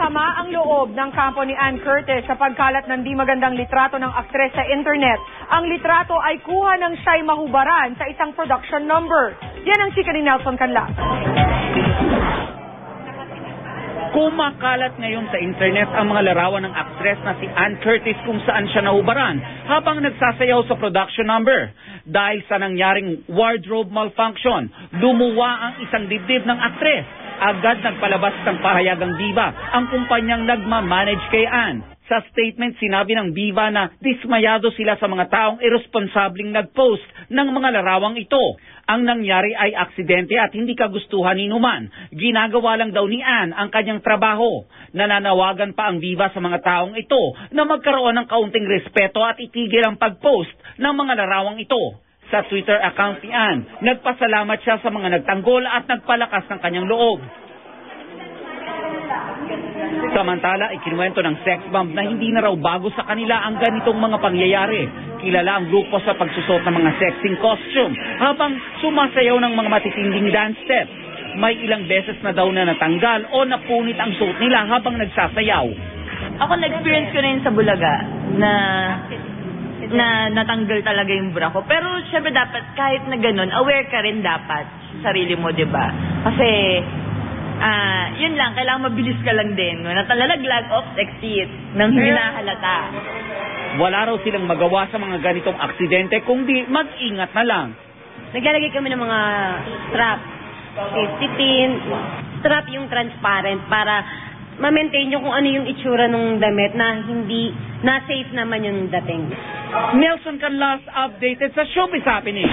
Sama ang loob ng kampo ni Ann Curtis sa pagkalat ng di magandang litrato ng aktres sa internet. Ang litrato ay kuha ng siya'y mahubaran sa isang production number. Yan ang chika ni Nelson Canlas. Kumakalat ngayon sa internet ang mga larawan ng aktres na si Ann Curtis kung saan siya nahubaran habang nagsasayaw sa production number. Dahil sa nangyaring wardrobe malfunction, lumuwa ang isang dibdib ng aktres. Agad nagpalabas ng pahayagang diva ang kumpanyang nagmamanage kay Ann. Sa statement, sinabi ng diva na dismayado sila sa mga taong irresponsableng nag-post ng mga larawang ito. Ang nangyari ay aksidente at hindi kagustuhan ni Numan. Ginagawa lang daw ni Ann ang kanyang trabaho. Nananawagan pa ang diva sa mga taong ito na magkaroon ng kaunting respeto at itigil ang pag-post ng mga larawang ito. Sa Twitter account ni Ann, nagpasalamat siya sa mga nagtanggol at nagpalakas ng kanyang loob. Samantala, ikinuwento ng sex bomb na hindi na raw bago sa kanila ang ganitong mga pangyayari. Kilala ang grupo sa pagsusot ng mga sexing costume habang sumasayaw ng mga matitinding dance steps. May ilang beses na daw na natanggal o napunit ang suot nila habang nagsasayaw. Ako na-experience ko na yun sa Bulaga na natanggal talaga yung bra ko. Pero syempre dapat kahit na ganun, aware ka rin dapat sa sarili mo, 'di ba? Kasi yun lang, kailangan mabilis ka lang din, no? Natalalaglag off exit nang hindi nahalata. Wala raw silang magawa sa mga ganitong aksidente kundi mag-ingat na lang. Naglalagay kami ng mga strap, safety pin, strap yung transparent para ma-maintain nyo kung ano yung itsura ng damit na hindi, na safe naman yung dating. Nelson Canlas, updated sa Showbiz Happening.